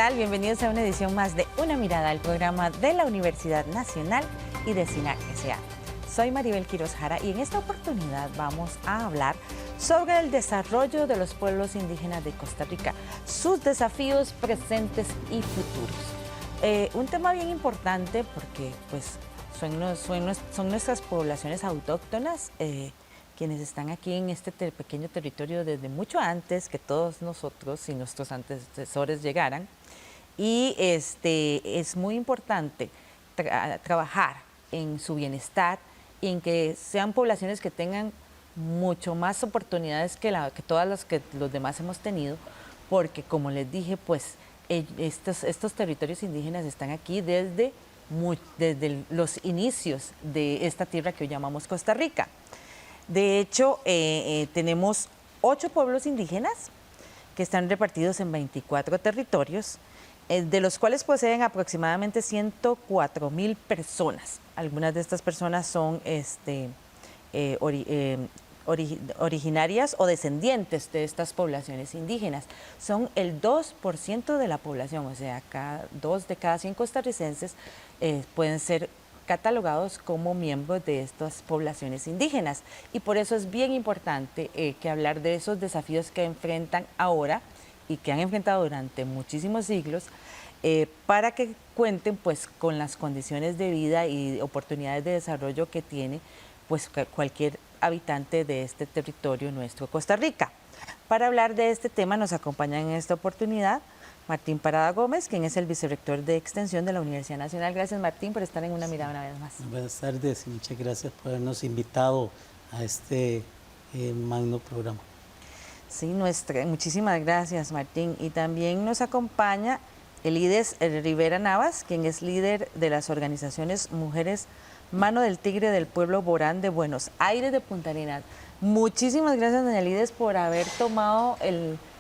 tal? Bienvenidos a una edición más de Una Mirada, al programa de la Universidad Nacional y de SINAC S.A. Soy Maribel Quiroz Jara y en esta oportunidad vamos a hablar sobre el desarrollo de los pueblos indígenas de Costa Rica, sus desafíos presentes y futuros. Un tema bien importante porque pues, son nuestras poblaciones autóctonas, quienes están aquí en este pequeño territorio desde mucho antes que todos nosotros y nuestros antecesores llegaran. Y es muy importante trabajar en su bienestar y en que sean poblaciones que tengan mucho más oportunidades que todas las que los demás hemos tenido, porque como les dije, pues estos territorios indígenas están aquí desde los inicios de esta tierra que hoy llamamos Costa Rica. De hecho, tenemos 8 pueblos indígenas que están repartidos en 24 territorios, de los cuales poseen aproximadamente 104,000 personas. Algunas de estas personas son originarias o descendientes de estas poblaciones indígenas. Son el 2% de la población, o sea, 2 de cada 100 costarricenses pueden ser catalogados como miembros de estas poblaciones indígenas. Y por eso es bien importante que hablar de esos desafíos que enfrentan ahora y que han enfrentado durante muchísimos siglos, para que cuenten pues con las condiciones de vida y oportunidades de desarrollo que tiene pues cualquier habitante de este territorio nuestro, Costa Rica. Para hablar de este tema nos acompaña en esta oportunidad Martín Parada Gómez, quien es el vicerrector de Extensión de la Universidad Nacional. Gracias, Martín, por estar en Una Mirada una vez más. Buenas tardes y muchas gracias por habernos invitado a este magno programa. Sí, muchísimas gracias, Martín. Y también nos acompaña Elides Rivera Navas, quien es líder de las organizaciones Mujeres Mano del Tigre del Pueblo Borán de Buenos Aires de Punta Arenas. Muchísimas gracias, doña Elides, por haber tomado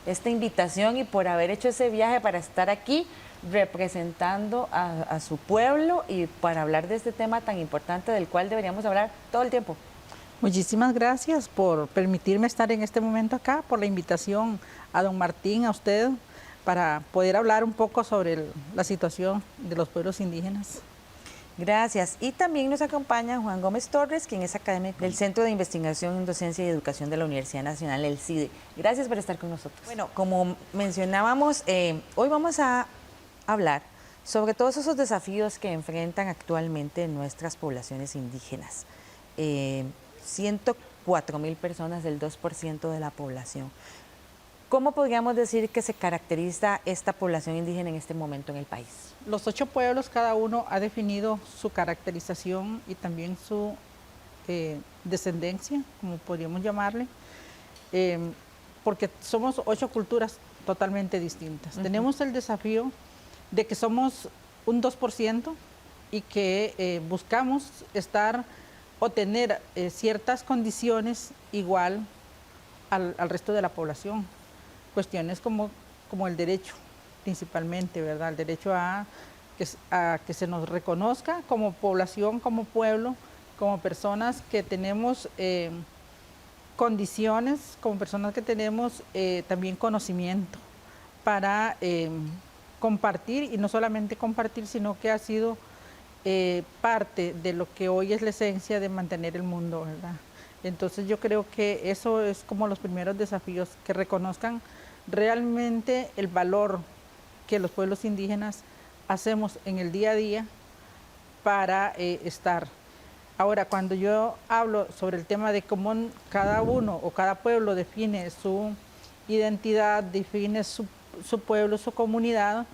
esta invitación y por haber hecho ese viaje para estar aquí representando a su pueblo y para hablar de este tema tan importante del cual deberíamos hablar todo el tiempo. Muchísimas gracias por permitirme estar en este momento acá, por la invitación a don Martín, a usted, para poder hablar un poco sobre la situación de los pueblos indígenas. Gracias. Y también nos acompaña Juan Gómez Torres, quien es académico del Centro de Investigación en Docencia y Educación de la Universidad Nacional, el CIDE. Gracias por estar con nosotros. Bueno, como mencionábamos, hoy vamos a hablar sobre todos esos desafíos que enfrentan actualmente nuestras poblaciones indígenas. 104,000 personas, el 2% de la población. ¿Cómo podríamos decir que se caracteriza esta población indígena en este momento en el país? Los 8 pueblos, cada uno ha definido su caracterización y también su descendencia, como podríamos llamarle, porque somos 8 culturas totalmente distintas. Tenemos el desafío de que somos un 2% y que buscamos estar o tener ciertas condiciones igual al resto de la población. Cuestiones como el derecho, principalmente, ¿verdad? El derecho a que se nos reconozca como población, como pueblo, como personas que tenemos condiciones, como personas que tenemos también conocimiento para compartir, y no solamente compartir, sino que ha sido parte de lo que hoy es la esencia de mantener el mundo, ¿verdad? Entonces yo creo que eso es como los primeros desafíos, que reconozcan realmente el valor que los pueblos indígenas hacemos en el día a día para estar. Ahora, cuando yo hablo sobre el tema de cómo cada uno o cada pueblo define su identidad, define su pueblo, su comunidad,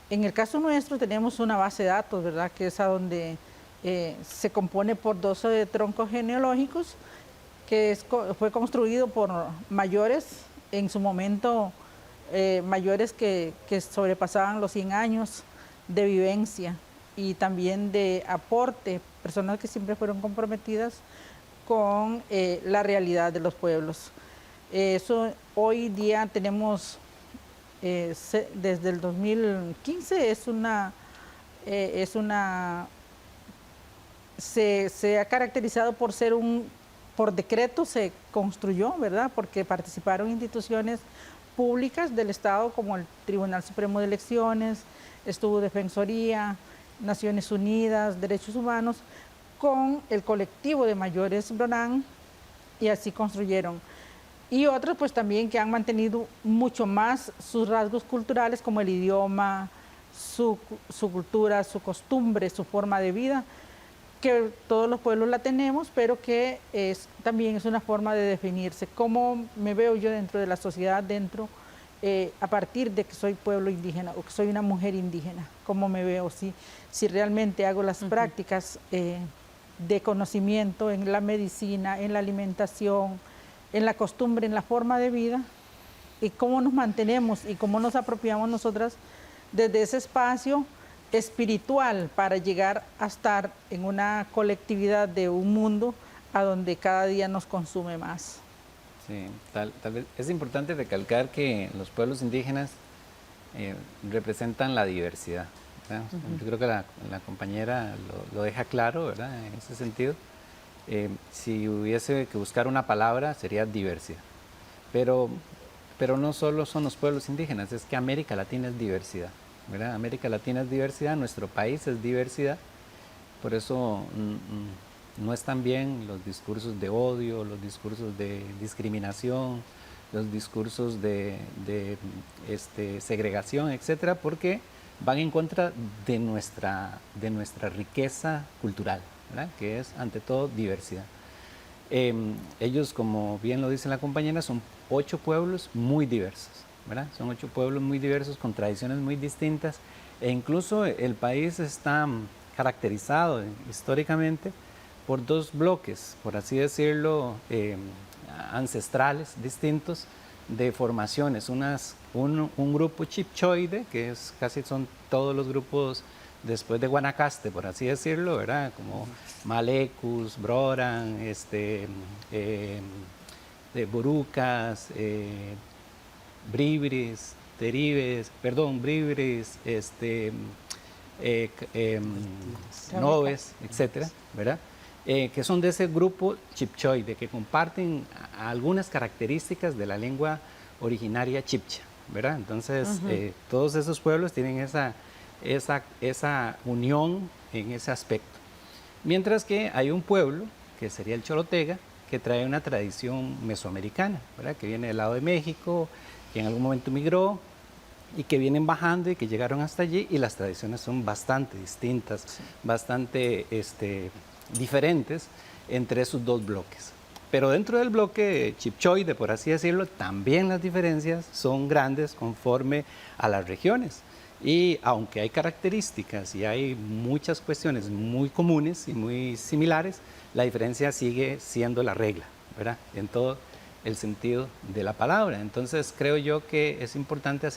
en el caso nuestro tenemos una base de datos, ¿verdad? Que es a donde se compone por 12 troncos genealógicos, que fue construido por mayores, en su momento mayores que sobrepasaban los 100 años de vivencia y también de aporte, personas que siempre fueron comprometidas con la realidad de los pueblos. Eso hoy día tenemos, desde el 2015, se ha caracterizado por ser por decreto se construyó, ¿verdad? Porque participaron instituciones públicas del Estado, como el Tribunal Supremo de Elecciones, estuvo Defensoría, Naciones Unidas, Derechos Humanos, con el colectivo de mayores Brorán, y así construyeron. Y otros pues también que han mantenido mucho más sus rasgos culturales, como el idioma, su cultura, su costumbre, su forma de vida, que todos los pueblos la tenemos, pero que también es una forma de definirse. ¿Cómo me veo yo dentro de la sociedad, a partir de que soy pueblo indígena o que soy una mujer indígena? ¿Cómo me veo? Si realmente hago las prácticas de conocimiento en la medicina, en la alimentación, en la costumbre, en la forma de vida, y cómo nos mantenemos y cómo nos apropiamos nosotras desde ese espacio espiritual para llegar a estar en una colectividad de un mundo a donde cada día nos consume más. Sí, tal vez es importante recalcar que los pueblos indígenas representan la diversidad, ¿verdad? Yo creo que la compañera lo deja claro, ¿verdad? En ese sentido. Si hubiese que buscar una palabra, sería diversidad. Pero no solo son los pueblos indígenas, es que América Latina es diversidad, ¿verdad? América Latina es diversidad, nuestro país es diversidad. Por eso no están bien los discursos de odio, los discursos de discriminación, los discursos de segregación, etcétera, porque van en contra de nuestra riqueza cultural, ¿verdad? Que es ante todo diversidad. Ellos, como bien lo dice la compañera, son 8 pueblos muy diversos, ¿verdad? Son 8 pueblos muy diversos con tradiciones muy distintas, e incluso el país está caracterizado históricamente por 2 bloques, por así decirlo, ancestrales distintos de formaciones. Un grupo chipchoide, que casi son todos los grupos después de Guanacaste, por así decirlo, ¿verdad? Como Malecus, Brorán, Borucas, Bribris, Bribris, Noves, etcétera, ¿verdad? Que son de ese grupo chipchoide, que comparten algunas características de la lengua originaria chipcha, ¿verdad? Entonces, todos esos pueblos tienen esa unión en ese aspecto. Mientras que hay un pueblo, que sería el Chorotega, que trae una tradición mesoamericana, ¿verdad? Que viene del lado de México, que en algún momento migró, y que vienen bajando y que llegaron hasta allí, y las tradiciones son bastante distintas, sí, bastante diferentes entre esos 2 bloques. Pero dentro del bloque chipchoide, por así decirlo, también las diferencias son grandes conforme a las regiones. Y aunque hay características y hay muchas cuestiones muy comunes y muy similares, la diferencia sigue siendo la regla, ¿verdad? En todo el sentido de la palabra. Entonces creo yo que es importante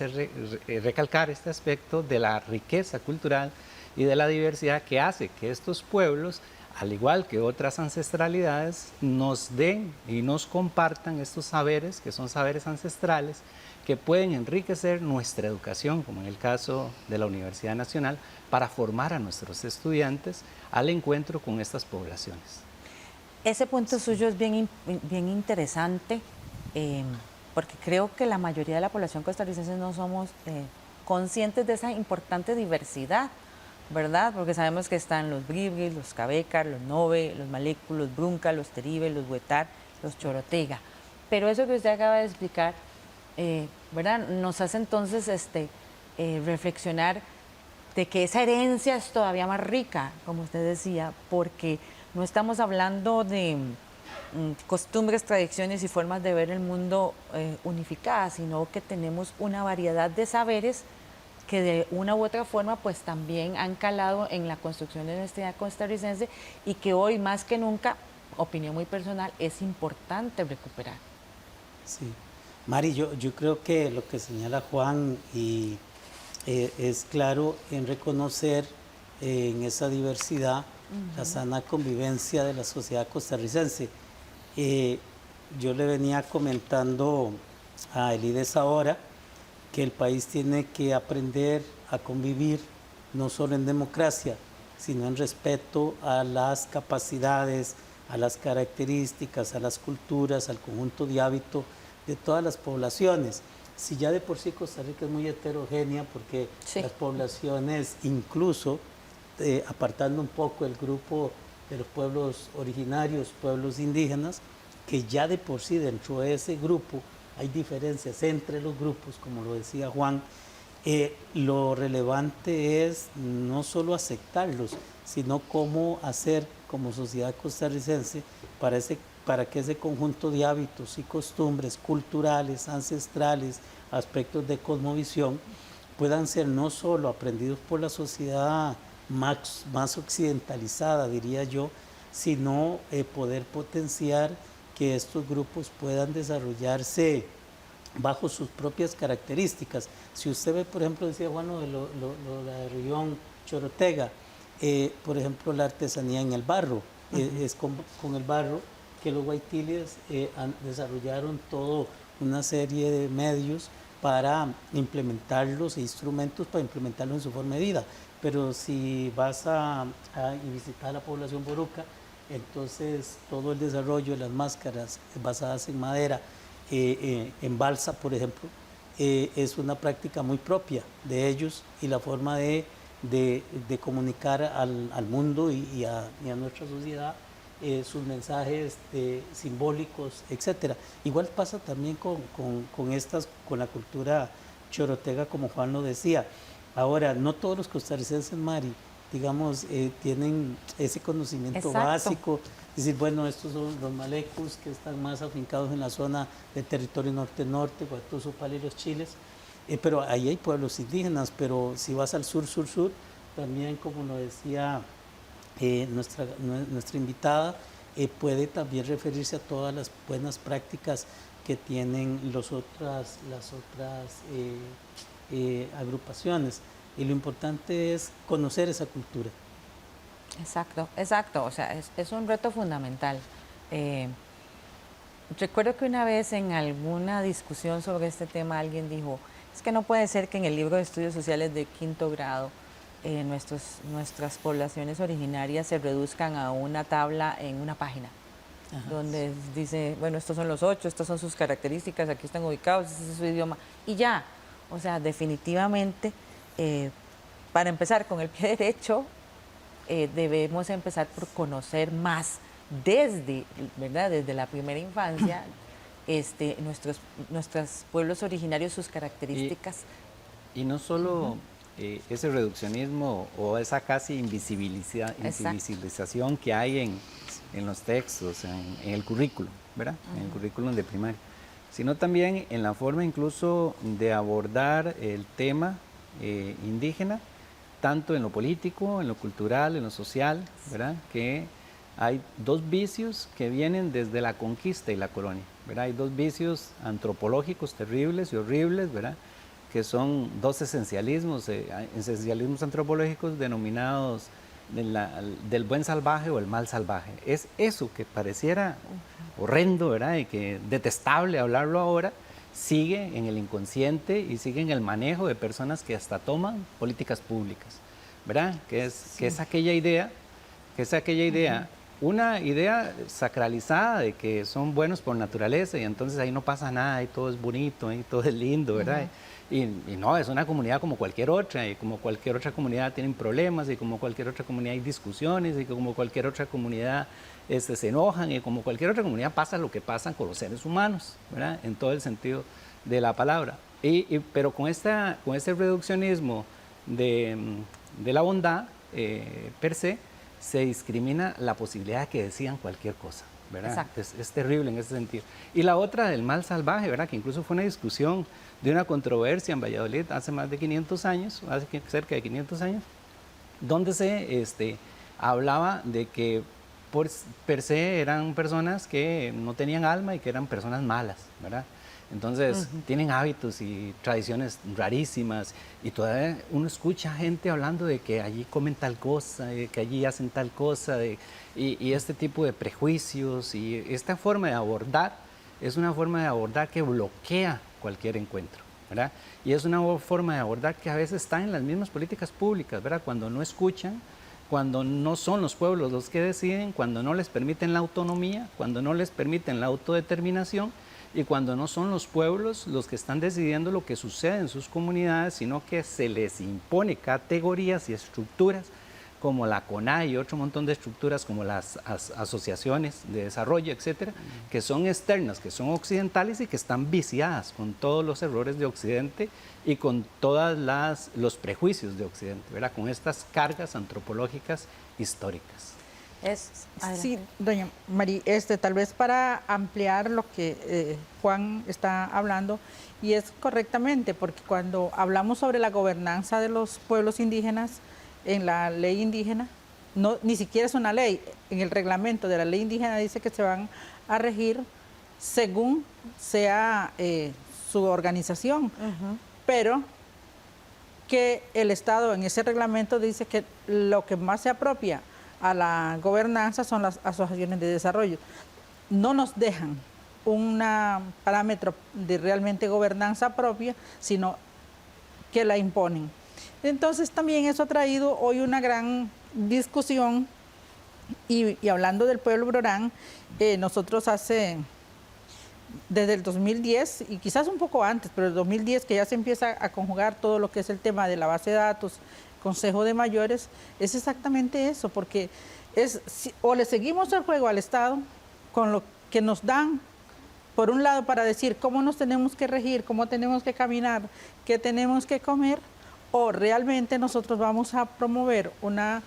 recalcar este aspecto de la riqueza cultural y de la diversidad que hace que estos pueblos, al igual que otras ancestralidades, nos den y nos compartan estos saberes, que son saberes ancestrales, que pueden enriquecer nuestra educación, como en el caso de la Universidad Nacional, para formar a nuestros estudiantes al encuentro con estas poblaciones. Ese punto suyo es bien interesante, porque creo que la mayoría de la población costarricense no somos conscientes de esa importante diversidad, ¿verdad? Porque sabemos que están los bribris, los cabecas, los nove, los malecus, los bruncas, los teribe, los huetar, los chorotega. Pero eso que usted acaba de explicar, ¿verdad? Nos hace entonces reflexionar de que esa herencia es todavía más rica, como usted decía, porque no estamos hablando de costumbres, tradiciones y formas de ver el mundo unificadas, sino que tenemos una variedad de saberes que de una u otra forma pues también han calado en la construcción de nuestra identidad costarricense, y que hoy más que nunca, opinión muy personal, es importante recuperar. Sí. Mari, yo creo que lo que señala Juan es claro en reconocer en esa diversidad la sana convivencia de la sociedad costarricense. Yo le venía comentando a Elides ahora que el país tiene que aprender a convivir no solo en democracia, sino en respeto a las capacidades, a las características, a las culturas, al conjunto de hábito de todas las poblaciones. si ya de por sí Costa Rica es muy heterogénea, porque Sí. las poblaciones, incluso apartando un poco el grupo de los pueblos originarios, pueblos indígenas, que ya de por sí dentro de ese grupo hay diferencias entre los grupos, como lo decía Juan, lo relevante es no solo aceptarlos, sino cómo hacer como sociedad costarricense para que ese conjunto de hábitos y costumbres culturales, ancestrales, aspectos de cosmovisión, puedan ser no solo aprendidos por la sociedad más occidentalizada, diría yo, sino poder potenciar que estos grupos puedan desarrollarse bajo sus propias características. Si usted ve, por ejemplo, decía Juan, de la región Chorotega, por ejemplo, la artesanía en el barro, es con el barro que los guaitiles desarrollaron toda una serie de medios para implementarlos e instrumentos para implementarlos en su forma de vida. Pero si vas a visitar la población boruca, entonces todo el desarrollo de las máscaras basadas en madera, en balsa, por ejemplo, es una práctica muy propia de ellos, y la forma de comunicar al mundo y a nuestra sociedad sus mensajes simbólicos, etcétera. Igual pasa también con la cultura chorotega, como Juan lo decía. Ahora, no todos los costarricenses, Mari, digamos, tienen ese conocimiento básico. Es decir, bueno, estos son los malecos que están más afincados en la zona del territorio norte-norte, Guatuso, Pala y los Chiles. Pero ahí hay pueblos indígenas, pero si vas al sur-sur-sur, también, como lo decía nuestra invitada, puede también referirse a todas las buenas prácticas que tienen las otras agrupaciones. Y lo importante es conocer esa cultura. Exacto, exacto. O sea, es un reto fundamental. Recuerdo que una vez en alguna discusión sobre este tema alguien dijo, es que no puede ser que en el libro de estudios sociales de 5º grado nuestras poblaciones originarias se reduzcan a una tabla en una página. Ajá. Donde dice, bueno, estos son los 8, estas son sus características, aquí están ubicados, este es su idioma, y ya. O sea, definitivamente, para empezar con el pie derecho, debemos empezar por conocer más ¿verdad? Desde la primera infancia nuestros pueblos originarios, sus características. Y no solo ese reduccionismo o esa casi invisibilización que hay en los textos, en el currículum, ¿verdad? En el currículum de primaria, sino también en la forma incluso de abordar el tema indígena, tanto en lo político, en lo cultural, en lo social, ¿verdad? Que hay dos vicios que vienen desde la conquista y la colonia, ¿verdad? Hay dos vicios antropológicos terribles y horribles, ¿verdad? Que son dos esencialismos antropológicos denominados del buen salvaje o el mal salvaje. Es eso que pareciera horrendo, ¿verdad? Y que detestable hablarlo ahora, sigue en el inconsciente y sigue en el manejo de personas que hasta toman políticas públicas, ¿verdad? Que es aquella idea, una idea sacralizada de que son buenos por naturaleza y entonces ahí no pasa nada y todo es bonito y todo es lindo, ¿verdad? Y no, es una comunidad como cualquier otra, y como cualquier otra comunidad tienen problemas, y como cualquier otra comunidad hay discusiones, y como cualquier otra comunidad se enojan, y como cualquier otra comunidad pasa lo que pasa con los seres humanos, ¿verdad? En todo el sentido de la palabra. Pero con este reduccionismo de la bondad per se, se discrimina la posibilidad de que decidan cualquier cosa, ¿verdad? Es terrible en ese sentido. Y la otra del mal salvaje, ¿verdad? Que incluso fue una discusión de una controversia en Valladolid hace más de 500 años, hace cerca de 500 años, donde se hablaba de que per se eran personas que no tenían alma y que eran personas malas, ¿verdad? Entonces, tienen hábitos y tradiciones rarísimas, y todavía uno escucha gente hablando de que allí comen tal cosa, de que allí hacen tal cosa, y este tipo de prejuicios, y esta forma de abordar es una forma de abordar que bloquea cualquier encuentro, ¿verdad? Y es una forma de abordar que a veces está en las mismas políticas públicas, ¿verdad? Cuando no escuchan, cuando no son los pueblos los que deciden, cuando no les permiten la autonomía, cuando no les permiten la autodeterminación, y cuando no son los pueblos los que están decidiendo lo que sucede en sus comunidades, sino que se les impone categorías y estructuras como la CONAE y otro montón de estructuras como las asociaciones de desarrollo, etcétera, que son externas, que son occidentales y que están viciadas con todos los errores de Occidente y con todos los prejuicios de Occidente, ¿verdad? Con estas cargas antropológicas históricas. Sí, doña María, tal vez para ampliar lo que Juan está hablando, y es correctamente, porque cuando hablamos sobre la gobernanza de los pueblos indígenas, en la ley indígena, ni siquiera es una ley, en el reglamento de la ley indígena dice que se van a regir según sea su organización, pero que el Estado en ese reglamento dice que lo que más se apropia a la gobernanza son las asociaciones de desarrollo. No nos dejan un parámetro de realmente gobernanza propia, sino que la imponen. Entonces también eso ha traído hoy una gran discusión y hablando del pueblo Brorán, nosotros desde el 2010 y quizás un poco antes, pero el 2010 que ya se empieza a conjugar todo lo que es el tema de la base de datos, Consejo de Mayores, es exactamente eso, porque o le seguimos el juego al Estado con lo que nos dan, por un lado para decir cómo nos tenemos que regir, cómo tenemos que caminar, qué tenemos que comer, o realmente nosotros vamos a promover una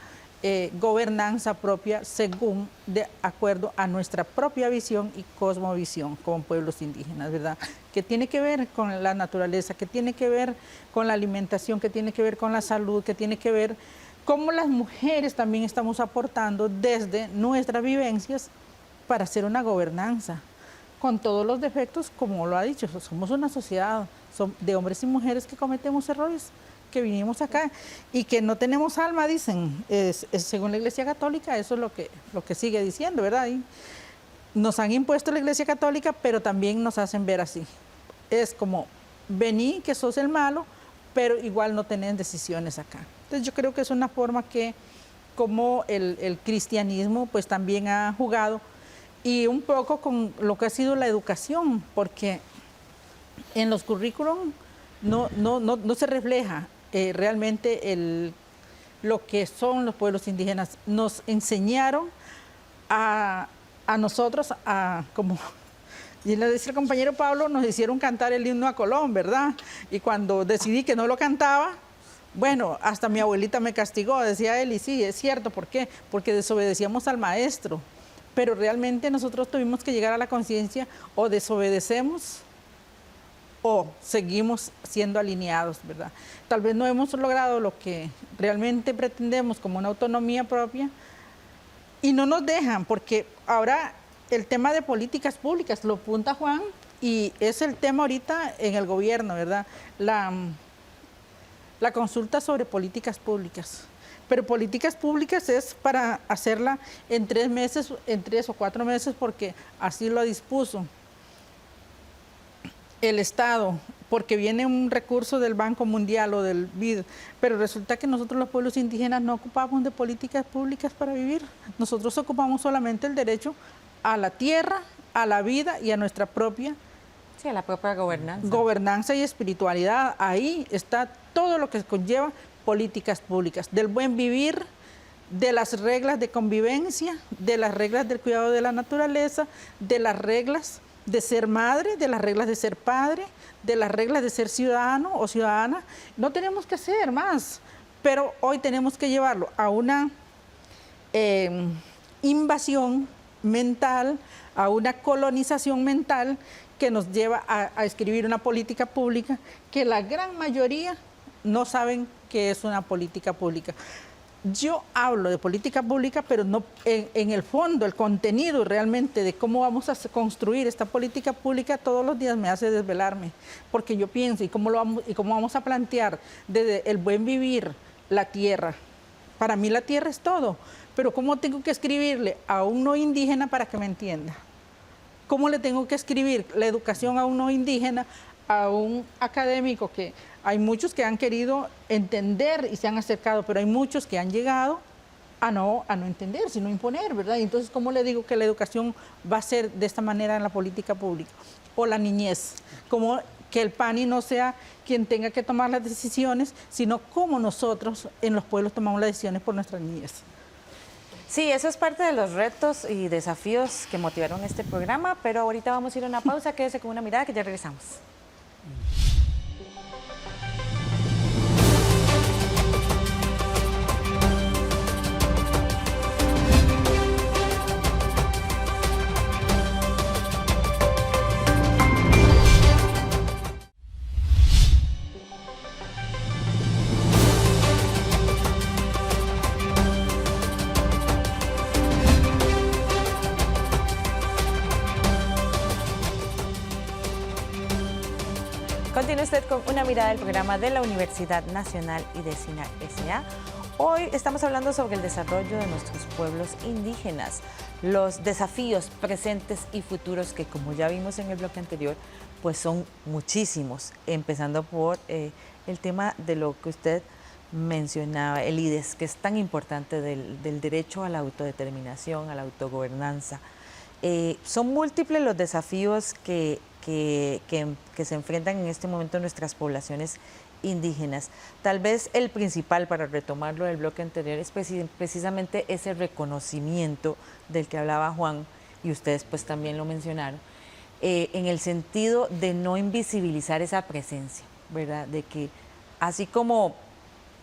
gobernanza propia según, de acuerdo a nuestra propia visión y cosmovisión como pueblos indígenas, ¿verdad? Que tiene que ver con la naturaleza, que tiene que ver con la alimentación, que tiene que ver con la salud, que tiene que ver cómo las mujeres también estamos aportando desde nuestras vivencias para hacer una gobernanza, con todos los defectos, como lo ha dicho, somos una sociedad de hombres y mujeres que cometemos errores, que vinimos acá y que no tenemos alma, dicen, según la Iglesia Católica, eso es lo que sigue diciendo, ¿verdad? Y nos han impuesto la Iglesia Católica, pero también nos hacen ver así. Es como, vení que sos el malo, pero igual no tenés decisiones acá. Entonces yo creo que es una forma que, como el cristianismo, pues también ha jugado, y un poco con lo que ha sido la educación, porque en los currículum no se refleja realmente lo que son los pueblos indígenas. Nos enseñaron a nosotros, como y le decía el compañero Pablo, nos hicieron cantar el himno a Colón, ¿verdad? Y cuando decidí que no lo cantaba, bueno, hasta mi abuelita me castigó, decía él, y sí, es cierto, ¿por qué? Porque desobedecíamos al maestro, pero realmente nosotros tuvimos que llegar a la conciencia, o desobedecemos o seguimos siendo alineados, ¿verdad? Tal vez no hemos logrado lo que realmente pretendemos como una autonomía propia y no nos dejan, porque ahora el tema de políticas públicas lo apunta Juan y es el tema ahorita en el gobierno, ¿verdad? La consulta sobre políticas públicas. Pero políticas públicas es para hacerla en 3 meses, en 3 o 4 meses, porque así lo dispuso el Estado, porque viene un recurso del Banco Mundial o del BID, pero resulta que nosotros los pueblos indígenas no ocupamos de políticas públicas para vivir. Nosotros ocupamos solamente el derecho a la tierra, a la vida y a nuestra propia sí, a la propia gobernanza. Gobernanza y espiritualidad. Ahí está todo lo que conlleva políticas públicas, del buen vivir, de las reglas de convivencia, de las reglas del cuidado de la naturaleza, de las reglas de ser madre, de las reglas de ser padre, de las reglas de ser ciudadano o ciudadana. No tenemos que hacer más, pero hoy tenemos que llevarlo a una invasión mental, a una colonización mental que nos lleva a escribir una política pública que la gran mayoría no saben que es una política pública. Yo hablo de política pública, pero no en el fondo, el contenido realmente de cómo vamos a construir esta política pública todos los días me hace desvelarme, porque yo pienso y cómo vamos a plantear desde el buen vivir, la tierra. Para mí la tierra es todo, pero ¿cómo tengo que escribirle a un no indígena para que me entienda? ¿Cómo le tengo que escribir la educación a un no indígena, a un académico que hay muchos que han querido entender y se han acercado, pero hay muchos que han llegado a no entender, sino imponer, ¿verdad? Y entonces, ¿cómo le digo que la educación va a ser de esta manera en la política pública? O la niñez, como que el PANI no sea quien tenga que tomar las decisiones, sino cómo nosotros en los pueblos tomamos las decisiones por nuestra niñez. Sí, eso es parte de los retos y desafíos que motivaron este programa, pero ahorita vamos a ir a una pausa, quédese con una mirada que ya regresamos. Continúe usted con una mirada del programa de la Universidad Nacional y de SINAC S.A. Hoy estamos hablando sobre el desarrollo de nuestros pueblos indígenas, los desafíos presentes y futuros que, como ya vimos en el bloque anterior, pues son muchísimos, empezando por el tema de lo que usted mencionaba, el IDES, que es tan importante del derecho a la autodeterminación, a la autogobernanza. Son múltiples los desafíos que se enfrentan en este momento nuestras poblaciones indígenas. Tal vez el principal, para retomarlo del bloque anterior, es precisamente ese reconocimiento del que hablaba Juan, y ustedes pues también lo mencionaron, en el sentido de no invisibilizar esa presencia, ¿verdad? De que así como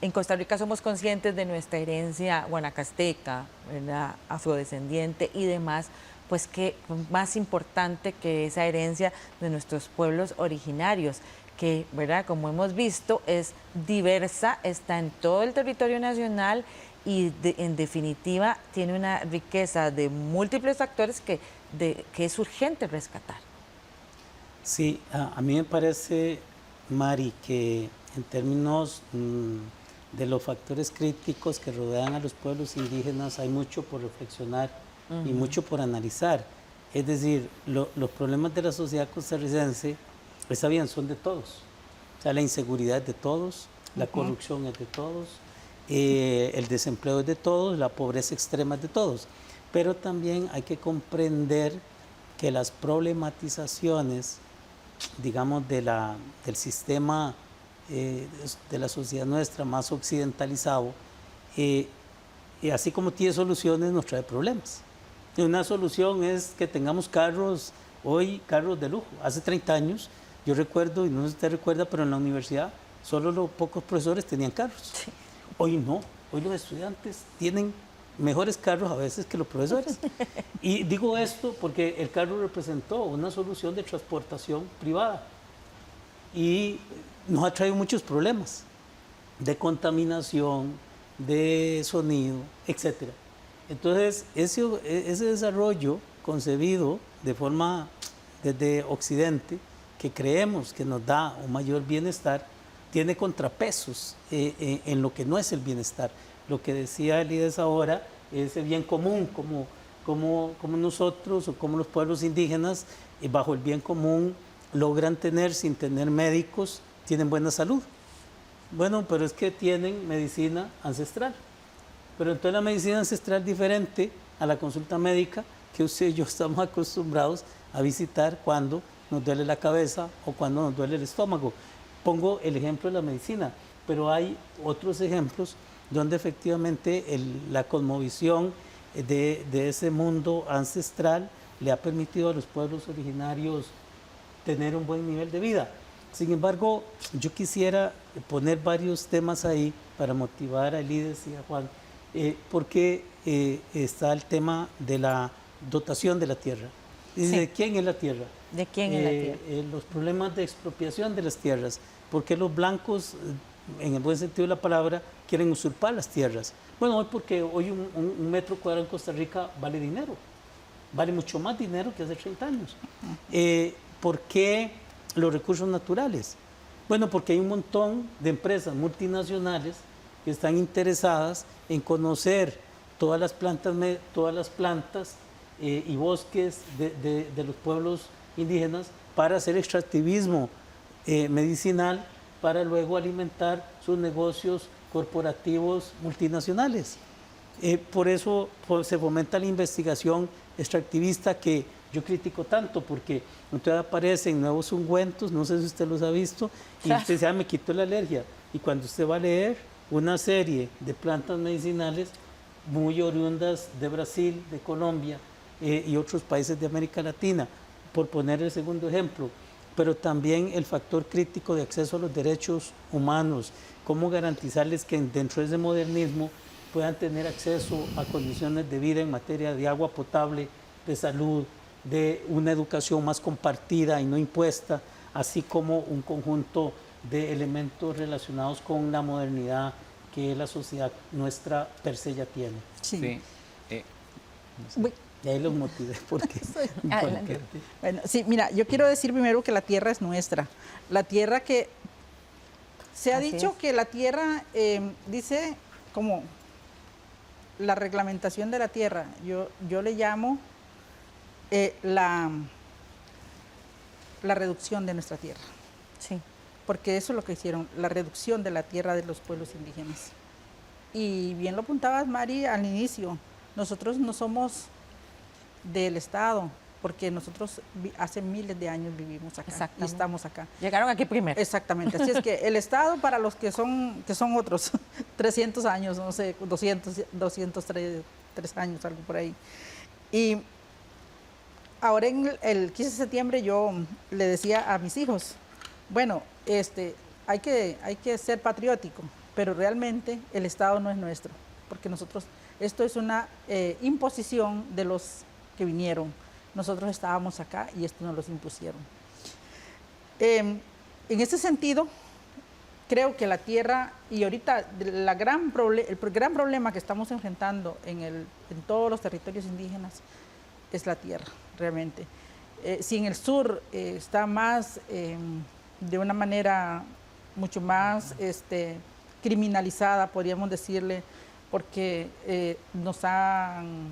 en Costa Rica somos conscientes de nuestra herencia guanacasteca, ¿verdad?, afrodescendiente y demás, pues que más importante que esa herencia de nuestros pueblos originarios, que, ¿verdad?, como hemos visto, es diversa, está en todo el territorio nacional y en definitiva tiene una riqueza de múltiples factores que es urgente rescatar. Sí, a mí me parece, Mari, que en términos de los factores críticos que rodean a los pueblos indígenas hay mucho por reflexionar y mucho por analizar. Es decir, los problemas de la sociedad costarricense, está bien, son de todos. O sea, la inseguridad es de todos, la corrupción es de todos, el desempleo es de todos, la pobreza extrema es de todos. Pero también hay que comprender que las problematizaciones, digamos, del sistema de la sociedad nuestra más occidentalizado, así como tiene soluciones, nos trae problemas. Y una solución es que tengamos carros, hoy carros de lujo. Hace 30 años, yo recuerdo, y no sé si usted recuerda, pero en la universidad solo los pocos profesores tenían carros. Sí. Hoy no, hoy los estudiantes tienen mejores carros a veces que los profesores. Y digo esto porque el carro representó una solución de transportación privada y nos ha traído muchos problemas de contaminación, de sonido, etcétera. Entonces, ese desarrollo concebido de forma desde Occidente, que creemos que nos da un mayor bienestar, tiene contrapesos en lo que no es el bienestar. Lo que decía el IDES ahora, ese bien común, como nosotros o como los pueblos indígenas, bajo el bien común logran tener, sin tener médicos, tienen buena salud. Bueno, pero es que tienen medicina ancestral. Pero entonces la medicina ancestral es diferente a la consulta médica que usted y yo estamos acostumbrados a visitar cuando nos duele la cabeza o cuando nos duele el estómago. Pongo el ejemplo de la medicina, pero hay otros ejemplos donde efectivamente la cosmovisión de ese mundo ancestral le ha permitido a los pueblos originarios tener un buen nivel de vida. Sin embargo, yo quisiera poner varios temas ahí para motivar a Lides y a Juan, porque está el tema de la dotación de la tierra. Sí. ¿De quién es la tierra? ¿De quién es la tierra? Los problemas de expropiación de las tierras. ¿Por qué los blancos, en el buen sentido de la palabra, quieren usurpar las tierras? Bueno, hoy porque hoy un metro cuadrado en Costa Rica vale dinero. Vale mucho más dinero que hace 30 años. ¿Por qué los recursos naturales? Bueno, porque hay un montón de empresas multinacionales que están interesadas en conocer todas las plantas y bosques de los pueblos indígenas para hacer extractivismo medicinal para luego alimentar sus negocios corporativos multinacionales. Por eso se fomenta la investigación extractivista que yo critico tanto, porque entonces aparecen nuevos ungüentos, no sé si usted los ha visto, y usted dice, me quitó la alergia. Y cuando usted va a leer una serie de plantas medicinales muy oriundas de Brasil, de Colombia y otros países de América Latina, por poner el segundo ejemplo, pero también el factor crítico de acceso a los derechos humanos, cómo garantizarles que dentro de ese modernismo puedan tener acceso a condiciones de vida en materia de agua potable, de salud, de una educación más compartida y no impuesta, así como un conjunto de elementos relacionados con la modernidad que la sociedad nuestra per se ya tiene. Sí. Y ahí los motivé porque... Bueno, sí, mira, yo quiero decir primero que la tierra es nuestra. La tierra que... Se ha dicho que la tierra, dice como la reglamentación de la tierra, yo le llamo la reducción de nuestra tierra. Sí. Porque eso es lo que hicieron, la reducción de la tierra de los pueblos indígenas. Y bien lo apuntabas, Mari, al inicio, nosotros no somos del Estado, porque nosotros hace miles de años vivimos acá y estamos acá. Llegaron aquí primero. Exactamente, así es que el Estado para los que son otros, 300 años, no sé, 203 años, algo por ahí. Y ahora en el 15 de septiembre yo le decía a mis hijos, bueno, hay que ser patriótico, pero realmente el Estado no es nuestro, porque esto es una imposición de los que vinieron. Nosotros estábamos acá y esto nos los impusieron. En ese sentido, creo que la tierra, y ahorita el gran problema que estamos enfrentando en todos los territorios indígenas es la tierra, realmente. Si en el sur está más, de una manera mucho más criminalizada, podríamos decirle, porque nos han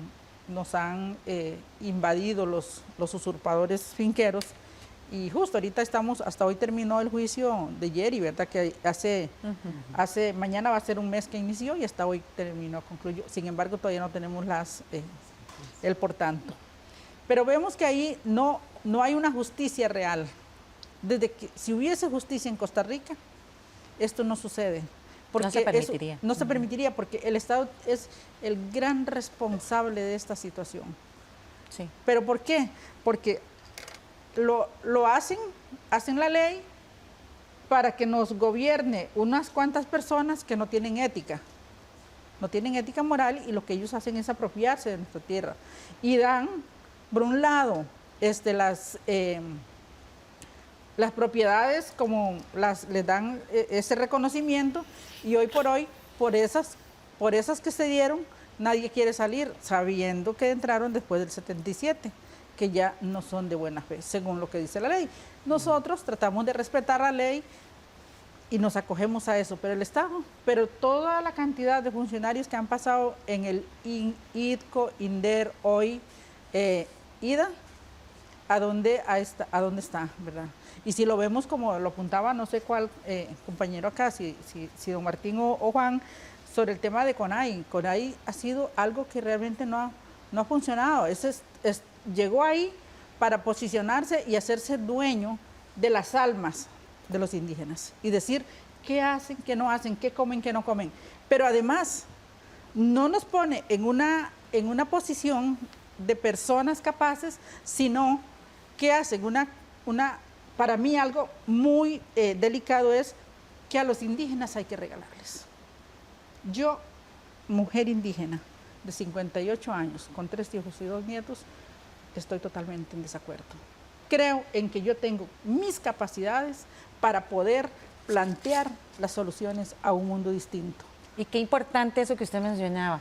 invadido los usurpadores finqueros, y justo ahorita hasta hoy terminó el juicio de Yeri, ¿verdad? Que mañana va a ser un mes que inició y hasta hoy concluyó. Sin embargo, todavía no tenemos el por tanto. Pero vemos que ahí no hay una justicia real. Si hubiese justicia en Costa Rica, esto no sucede. Porque no se permitiría. No se permitiría porque el Estado es el gran responsable de esta situación. Sí. ¿Pero por qué? Porque lo hacen la ley para que nos gobierne unas cuantas personas que no tienen ética. No tienen ética moral, y lo que ellos hacen es apropiarse de nuestra tierra. Y dan, por un lado, las propiedades, como les dan ese reconocimiento, y hoy por hoy, por esas que se dieron, nadie quiere salir, sabiendo que entraron después del 77, que ya no son de buena fe, según lo que dice la ley. Nosotros tratamos de respetar la ley y nos acogemos a eso, pero toda la cantidad de funcionarios que han pasado en el IDCO, INDER, hoy, IDA, ¿a dónde está, verdad? Y si lo vemos como lo apuntaba no sé cuál compañero acá, si don Martín o Juan, sobre el tema de CONAI. CONAI ha sido algo que realmente no ha funcionado. Llegó ahí para posicionarse y hacerse dueño de las almas de los indígenas y decir qué hacen, qué no hacen, qué comen, qué no comen. Pero además no nos pone en una posición de personas capaces, sino que hacen para mí algo muy delicado es que a los indígenas hay que regalarles. Yo, mujer indígena de 58 años, con 3 hijos y 2 nietos, estoy totalmente en desacuerdo. Creo en que yo tengo mis capacidades para poder plantear las soluciones a un mundo distinto. Y qué importante eso que usted mencionaba,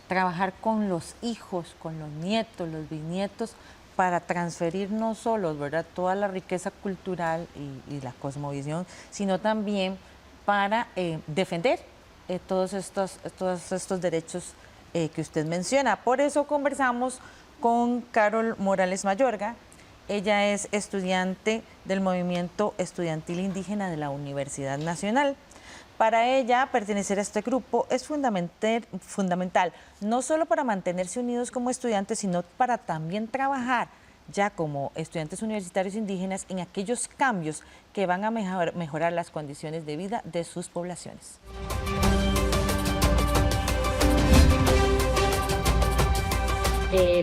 trabajar con los hijos, con los nietos, los bisnietos, para transferir no solo, ¿verdad?, toda la riqueza cultural y la cosmovisión, sino también para defender todos estos derechos que usted menciona. Por eso conversamos con Carol Morales Mayorga. Ella es estudiante del Movimiento Estudiantil Indígena de la Universidad Nacional. Para ella, pertenecer a este grupo es fundamental, no solo para mantenerse unidos como estudiantes, sino para también trabajar ya como estudiantes universitarios indígenas en aquellos cambios que van a mejorar las condiciones de vida de sus poblaciones.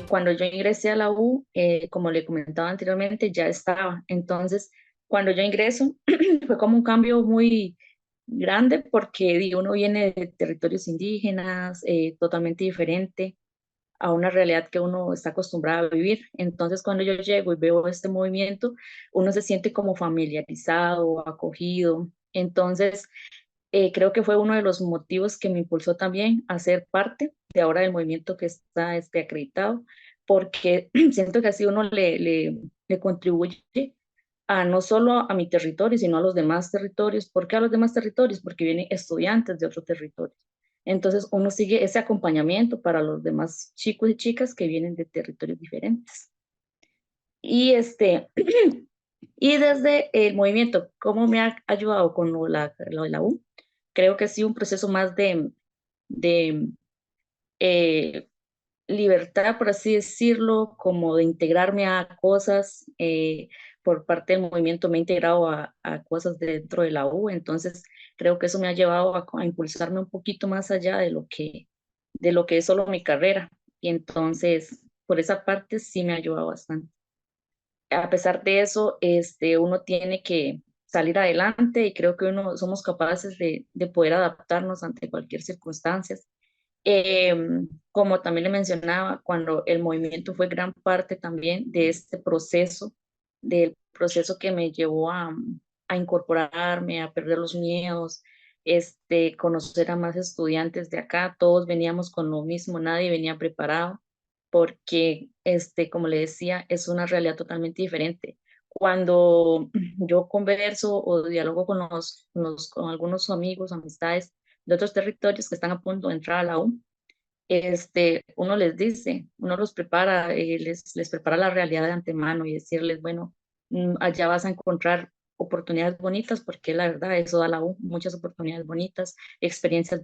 Cuando yo ingresé a la U, como le comentaba anteriormente, ya estaba. Entonces, cuando yo ingreso, fue como un cambio muy grande porque uno viene de territorios indígenas, totalmente diferente a una realidad que uno está acostumbrado a vivir. Entonces, cuando yo llego y veo este movimiento, uno se siente como familiarizado, acogido. Entonces, creo que fue uno de los motivos que me impulsó también a ser parte de ahora del movimiento que está acreditado, porque siento que así uno le contribuye a no solo a mi territorio, sino a los demás territorios. ¿Por qué a los demás territorios? Porque vienen estudiantes de otros territorios. Entonces uno sigue ese acompañamiento para los demás chicos y chicas que vienen de territorios diferentes. Y y desde el movimiento, ¿cómo me ha ayudado con lo de la U? Creo que ha sido un proceso más de libertad, por así decirlo, como de integrarme a cosas. Por parte del movimiento me he integrado a cosas dentro de la U, entonces creo que eso me ha llevado a impulsarme un poquito más allá de lo que es solo mi carrera. Y entonces, por esa parte sí me ha ayudado bastante. A pesar de eso, uno tiene que salir adelante y creo que uno somos capaces de poder adaptarnos ante cualquier circunstancia. Como también le mencionaba, cuando el movimiento fue gran parte también de este proceso, del proceso que me llevó a incorporarme, a perder los miedos, conocer a más estudiantes de acá, todos veníamos con lo mismo, nadie venía preparado, porque, como le decía, es una realidad totalmente diferente. Cuando yo converso o dialogo con algunos amigos, amistades de otros territorios que están a punto de entrar a la U, uno les dice, uno los prepara, les prepara la realidad de antemano y decirles, bueno, allá vas a encontrar oportunidades bonitas, porque la verdad eso da la U, muchas oportunidades bonitas, experiencias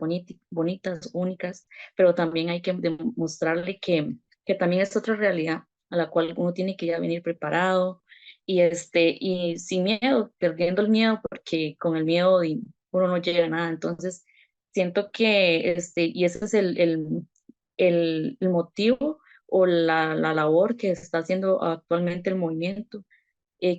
bonitas, únicas, pero también hay que demostrarle que también es otra realidad a la cual uno tiene que ya venir preparado y sin miedo, perdiendo el miedo, porque con el miedo uno no llega a nada. Entonces, siento que y ese es el motivo o la labor que está haciendo actualmente el movimiento.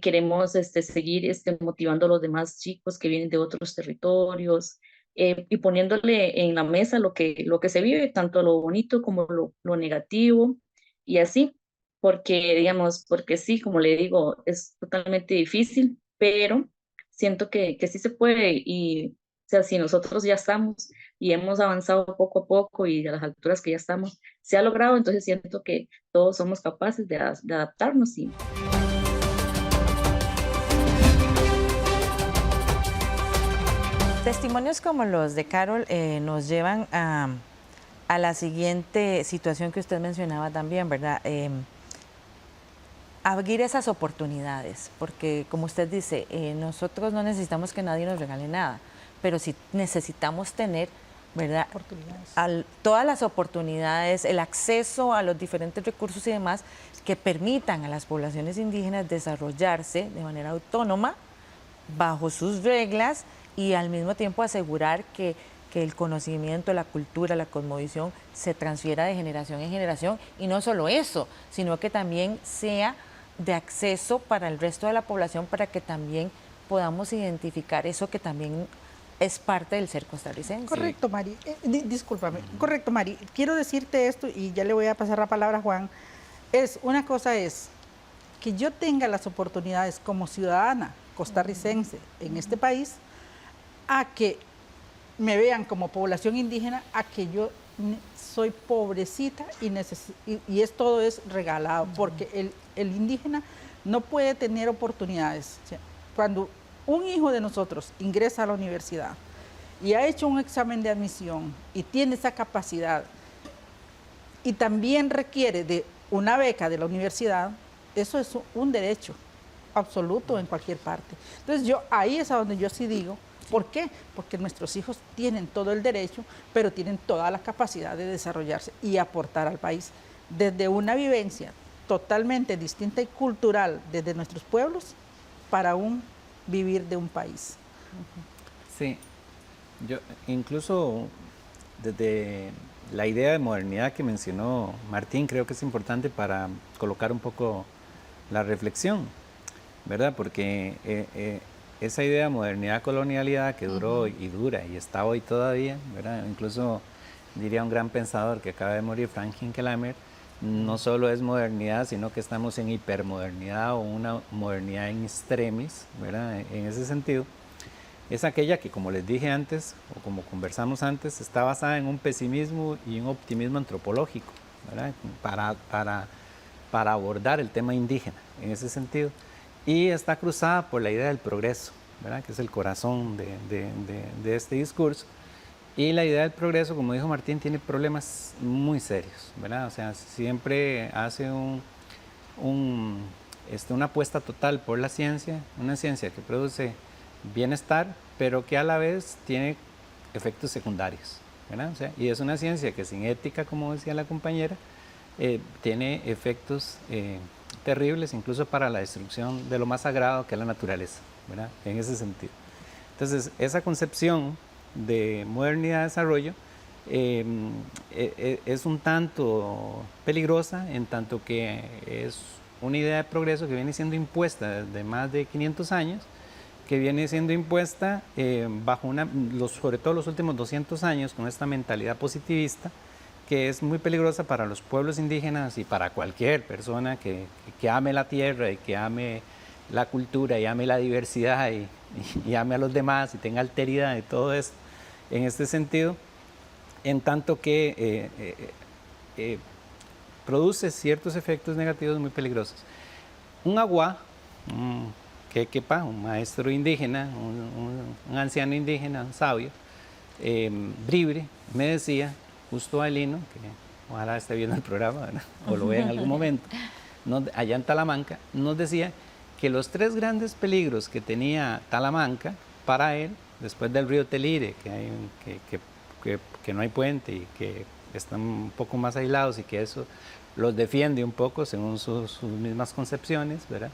Queremos seguir motivando a los demás chicos que vienen de otros territorios, y poniéndole en la mesa lo que se vive, tanto lo bonito como lo negativo, y así, porque digamos, porque sí, como le digo, es totalmente difícil, pero siento que sí se puede. Y o sea, si nosotros ya estamos y hemos avanzado poco a poco y a las alturas que ya estamos, se ha logrado, entonces siento que todos somos capaces de adaptarnos. Y Testimonios como los de Carol nos llevan a la siguiente situación que usted mencionaba también, ¿verdad? Abrir esas oportunidades, porque como usted dice, nosotros no necesitamos que nadie nos regale nada, pero sí necesitamos tener, ¿verdad?, todas las oportunidades, el acceso a los diferentes recursos y demás que permitan a las poblaciones indígenas desarrollarse de manera autónoma, bajo sus reglas, y al mismo tiempo asegurar que el conocimiento, la cultura, la cosmovisión se transfiera de generación en generación, y no solo eso, sino que también sea de acceso para el resto de la población, para que también podamos identificar eso que también es parte del ser costarricense. Correcto, Mari. Discúlpame. Correcto, Mari. Quiero decirte esto y ya le voy a pasar la palabra a Juan. Una cosa es que yo tenga las oportunidades como ciudadana costarricense en este país, a que me vean como población indígena, a que yo soy pobrecita y todo es regalado, porque el indígena no puede tener oportunidades. O sea, cuando un hijo de nosotros ingresa a la universidad y ha hecho un examen de admisión y tiene esa capacidad y también requiere de una beca de la universidad, eso es un derecho absoluto en cualquier parte. Entonces ahí es a donde yo sí digo ¿Por qué? Porque nuestros hijos tienen todo el derecho, pero tienen toda la capacidad de desarrollarse y aportar al país desde una vivencia totalmente distinta y cultural desde nuestros pueblos para un vivir de un país. Sí, yo incluso desde la idea de modernidad que mencionó Martín, creo que es importante para colocar un poco la reflexión, ¿verdad? Porque esa idea de modernidad, colonialidad que duró y dura y está hoy todavía, ¿verdad? Incluso diría un gran pensador que acaba de morir, Frank Hinkelamer, no solo es modernidad, sino que estamos en hipermodernidad o una modernidad en extremis, ¿verdad? En ese sentido, es aquella que, como les dije antes, o como conversamos antes, está basada en un pesimismo y un optimismo antropológico, ¿verdad? Para abordar el tema indígena, en ese sentido. Y está cruzada por la idea del progreso, ¿verdad? Que es el corazón de este discurso. Y la idea del progreso, como dijo Martín, tiene problemas muy serios, ¿verdad? O sea, siempre hace una apuesta total por la ciencia, una ciencia que produce bienestar, pero que a la vez tiene efectos secundarios, ¿verdad? O sea, y es una ciencia que sin ética, como decía la compañera, tiene efectos terribles, incluso para la destrucción de lo más sagrado que es la naturaleza, ¿verdad? En ese sentido. Entonces, esa concepción de modernidad de desarrollo es un tanto peligrosa, en tanto que es una idea de progreso que viene siendo impuesta desde más de 500 años, que viene siendo impuesta bajo sobre todo los últimos 200 años, con esta mentalidad positivista, que es muy peligrosa para los pueblos indígenas y para cualquier persona que ame la tierra y que ame la cultura y ame la diversidad y ame a los demás y tenga alteridad y todo eso. En este sentido, en tanto que produce ciertos efectos negativos muy peligrosos. Un aguá, quequepa, un maestro indígena, un anciano indígena, un sabio, Bribre, me decía, justo al hino, que ojalá esté viendo el programa, ¿verdad? O lo vea en algún momento, allá en Talamanca, nos decía que los 3 grandes peligros que tenía Talamanca para él, después del río Telire, que no hay puente y que están un poco más aislados y que eso los defiende un poco según sus mismas concepciones, ¿verdad?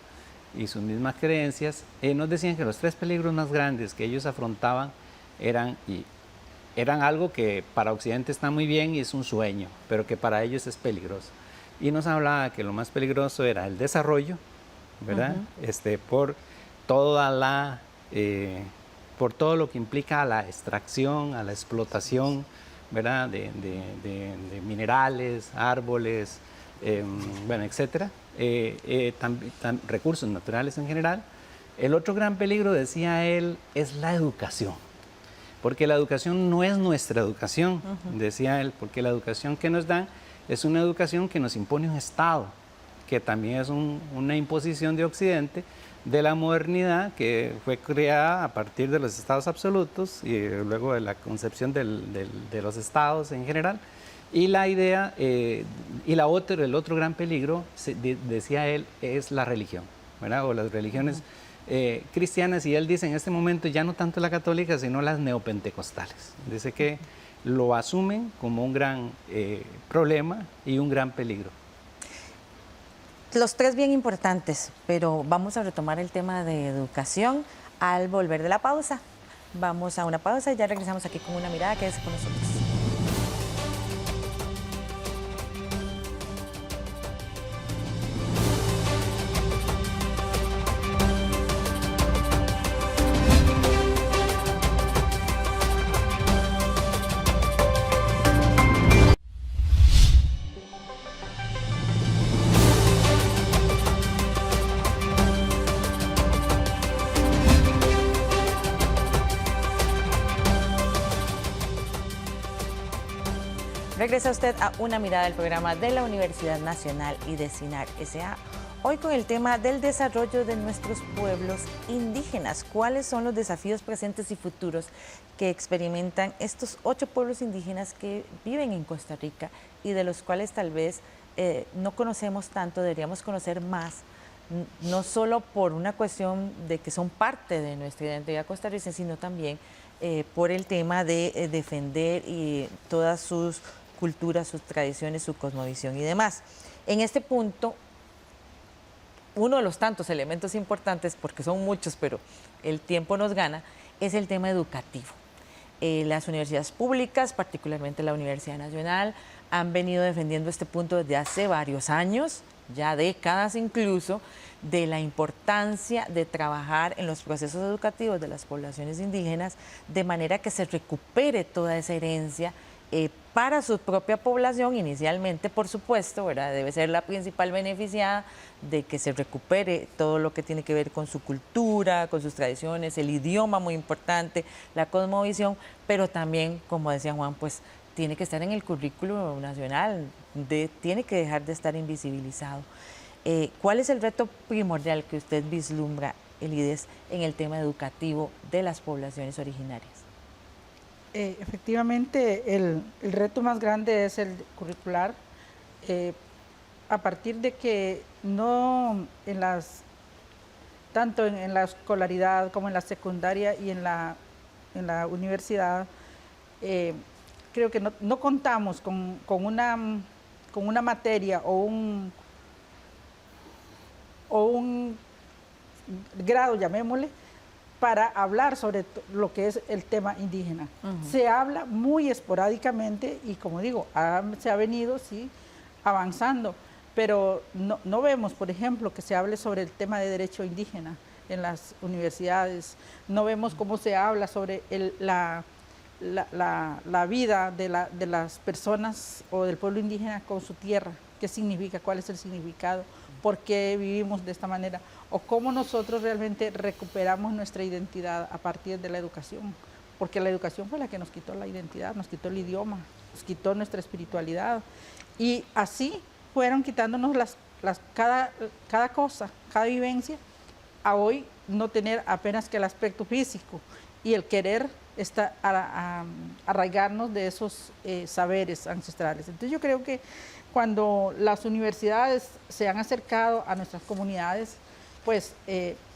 Y sus mismas creencias, nos decían que los 3 peligros más grandes que ellos afrontaban eran algo que para Occidente está muy bien y es un sueño, pero que para ellos es peligroso. Y nos hablaba que lo más peligroso era el desarrollo, ¿verdad? Por todo lo que implica a la extracción, a la explotación, ¿verdad? De minerales, árboles, bueno, etcétera, recursos naturales en general. El otro gran peligro, decía él, es la educación, porque la educación no es nuestra educación, decía él, porque la educación que nos dan es una educación que nos impone un Estado, que también es una imposición de Occidente, de la modernidad que fue creada a partir de los estados absolutos y luego de la concepción de los estados en general. Y la idea, el otro gran peligro, decía él, es la religión, ¿verdad? O las religiones cristianas, y él dice en este momento ya no tanto la católica, sino las neopentecostales. Dice que lo asumen como un gran problema y un gran peligro. Los 3 bien importantes, pero vamos a retomar el tema de educación al volver de la pausa. Vamos a una pausa y ya regresamos aquí con Una Mirada. Quédese con nosotros. Regresa usted a Una Mirada, del programa de la Universidad Nacional y de CINAC S.A. Hoy con el tema del desarrollo de nuestros pueblos indígenas. ¿Cuáles son los desafíos presentes y futuros que experimentan estos 8 pueblos indígenas que viven en Costa Rica y de los cuales tal vez no conocemos tanto, deberíamos conocer más no solo por una cuestión de que son parte de nuestra identidad costarricense, sino también por el tema de defender todas sus culturas, sus tradiciones, su cosmovisión y demás. En este punto, uno de los tantos elementos importantes, porque son muchos, pero el tiempo nos gana, es el tema educativo. Las universidades públicas, particularmente la Universidad Nacional, han venido defendiendo este punto desde hace varios años, ya décadas incluso, de la importancia de trabajar en los procesos educativos de las poblaciones indígenas de manera que se recupere toda esa herencia para su propia población inicialmente, por supuesto, ¿verdad? Debe ser la principal beneficiada de que se recupere todo lo que tiene que ver con su cultura, con sus tradiciones, el idioma muy importante, la cosmovisión, pero también, como decía Juan, pues tiene que estar en el currículo nacional, tiene que dejar de estar invisibilizado. ¿Cuál es el reto primordial que usted vislumbra, Elides, en el tema educativo de las poblaciones originarias? Efectivamente, el reto más grande es el curricular, a partir de que no tanto en la escolaridad como en la secundaria y en la universidad, creo que no contamos con una materia o un grado, llamémosle, para hablar sobre lo que es el tema indígena. Se habla muy esporádicamente y, como digo, se ha venido, sí, avanzando, pero no vemos, por ejemplo, que se hable sobre el tema de derecho indígena en las universidades, no vemos cómo se habla sobre la vida de las personas o del pueblo indígena con su tierra, qué significa, cuál es el significado, por qué vivimos de esta manera, o cómo nosotros realmente recuperamos nuestra identidad a partir de la educación, porque la educación fue la que nos quitó la identidad, nos quitó el idioma, nos quitó nuestra espiritualidad, y así fueron quitándonos cada cosa, cada vivencia, a hoy no tener apenas que el aspecto físico y el querer arraigarnos de esos saberes ancestrales. Entonces yo creo que cuando las universidades se han acercado a nuestras comunidades, pues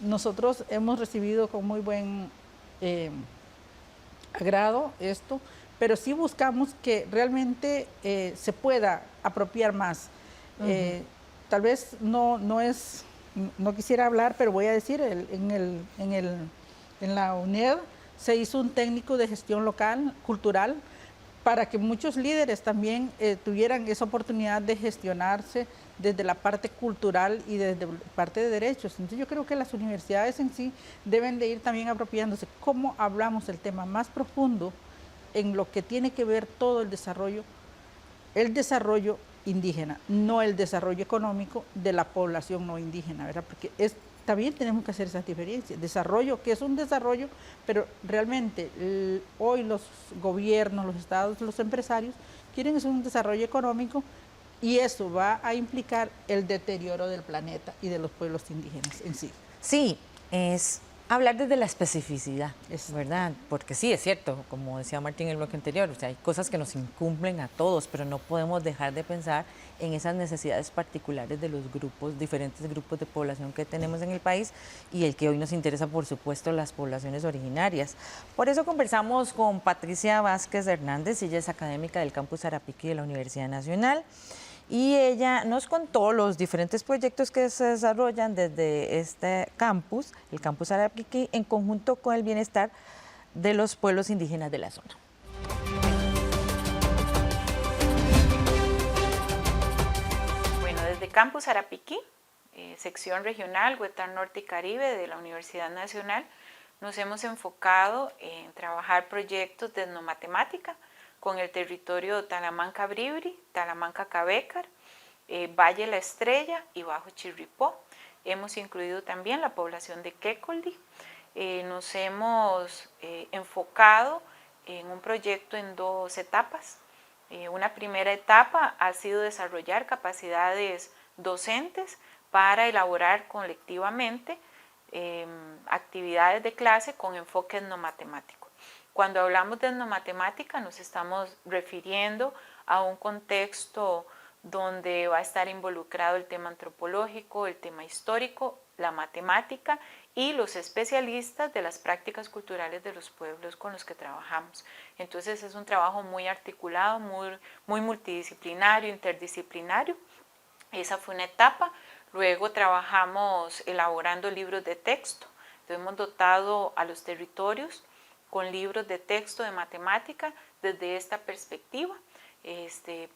nosotros hemos recibido con muy buen agrado esto, pero sí buscamos que realmente se pueda apropiar más. Tal vez no quisiera hablar, pero voy a decir, en la UNED se hizo un técnico de gestión local, cultural, para que muchos líderes también tuvieran esa oportunidad de gestionarse desde la parte cultural y desde la parte de derechos. Entonces yo creo que las universidades en sí deben de ir también apropiándose. ¿Cómo hablamos el tema más profundo en lo que tiene que ver todo el desarrollo indígena, no el desarrollo económico de la población no indígena, ¿verdad? Porque también tenemos que hacer esas diferencias. Desarrollo, que es un desarrollo, pero realmente hoy los gobiernos, los estados, los empresarios quieren hacer un desarrollo económico y eso va a implicar el deterioro del planeta y de los pueblos indígenas en sí. Sí, es hablar desde la especificidad, ¿verdad? Porque sí, es cierto, como decía Martín en el bloque anterior, o sea, hay cosas que nos incumplen a todos, pero no podemos dejar de pensar en esas necesidades particulares de los grupos, diferentes grupos de población que tenemos en el país y el que hoy nos interesa, por supuesto, las poblaciones originarias. Por eso conversamos con Patricia Vázquez Hernández, ella es académica del Campus Arapiqui de la Universidad Nacional. Y ella nos contó los diferentes proyectos que se desarrollan desde este campus, el Campus Arapiqui, en conjunto con el bienestar de los pueblos indígenas de la zona. Bueno, desde Campus Arapiqui, sección regional Huetar Norte y Caribe de la Universidad Nacional, nos hemos enfocado en trabajar proyectos de etnomatemática con el territorio Talamanca-Bribri, Talamanca-Cabécar, Valle La Estrella y Bajo Chirripó. Hemos incluido también la población de Quecoldi. Nos hemos enfocado en un proyecto en 2 etapas. Una primera etapa ha sido desarrollar capacidades docentes para elaborar colectivamente actividades de clase con enfoque etnomatemático. Cuando hablamos de etnomatemática nos estamos refiriendo a un contexto donde va a estar involucrado el tema antropológico, el tema histórico, la matemática y los especialistas de las prácticas culturales de los pueblos con los que trabajamos. Entonces es un trabajo muy articulado, muy multidisciplinario, interdisciplinario. Esa fue una etapa. Luego trabajamos elaborando libros de texto. Entonces hemos dotado a los territorios con libros de texto de matemática desde esta perspectiva.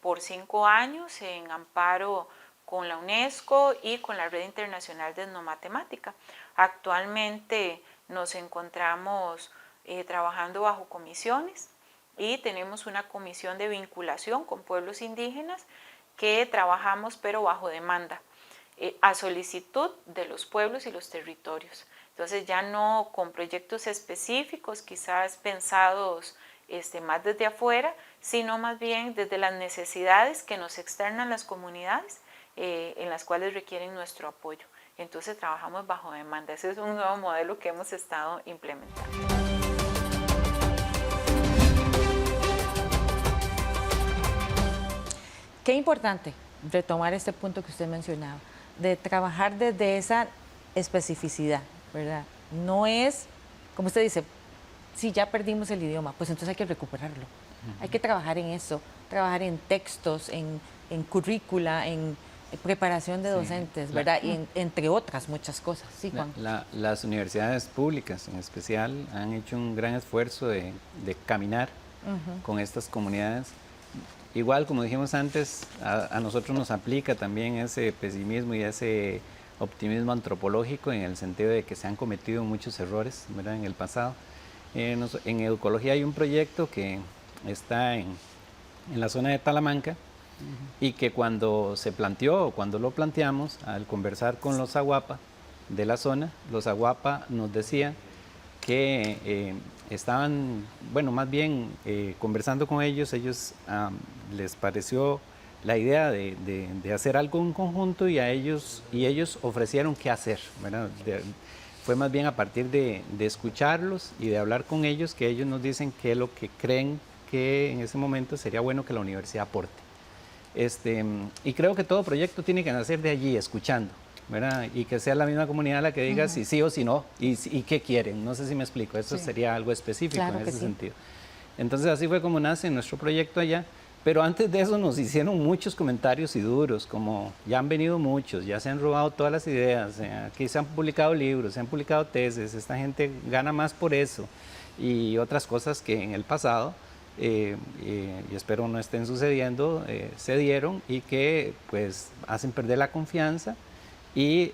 Por 5 años en amparo con la UNESCO y con la Red Internacional de Etnomatemática. Actualmente nos encontramos trabajando bajo comisiones y tenemos una comisión de vinculación con pueblos indígenas que trabajamos pero bajo demanda, a solicitud de los pueblos y los territorios. Entonces ya no con proyectos específicos, quizás pensados más desde afuera, sino más bien desde las necesidades que nos externan las comunidades en las cuales requieren nuestro apoyo. Entonces trabajamos bajo demanda. Ese es un nuevo modelo que hemos estado implementando. Qué importante retomar este punto que usted mencionaba, de trabajar desde esa especificidad, ¿verdad? No es, como usted dice, si ya perdimos el idioma, pues entonces hay que recuperarlo. Hay que trabajar en eso, trabajar en textos, en currícula, en preparación de docentes, ¿verdad? Y entre otras muchas cosas. Sí, Juan. Las universidades públicas en especial han hecho un gran esfuerzo de caminar con estas comunidades. Igual, como dijimos antes, a nosotros nos aplica también ese pesimismo y ese optimismo antropológico en el sentido de que se han cometido muchos errores, ¿verdad?, en el pasado. En educología hay un proyecto que está en la zona de Talamanca y que cuando se planteó, cuando lo planteamos, al conversar con los Aguapa de la zona, los Aguapa nos decían que estaban, bueno, más bien conversando con ellos, les pareció la idea de hacer algo en conjunto y ellos ofrecieron qué hacer, ¿verdad? Fue más bien a partir de escucharlos y de hablar con ellos que ellos nos dicen qué es lo que creen que en ese momento sería bueno que la universidad aporte. Y creo que todo proyecto tiene que nacer de allí, escuchando, ¿verdad? Y que sea la misma comunidad la que diga si sí o si no y qué quieren. No sé si me explico, eso sería algo específico en ese sentido. Entonces así fue como nace nuestro proyecto allá. Pero antes de eso nos hicieron muchos comentarios y duros, como ya han venido muchos, ya se han robado todas las ideas, aquí se han publicado libros, se han publicado tesis, esta gente gana más por eso y otras cosas que en el pasado, y espero no estén sucediendo, se dieron y que pues hacen perder la confianza y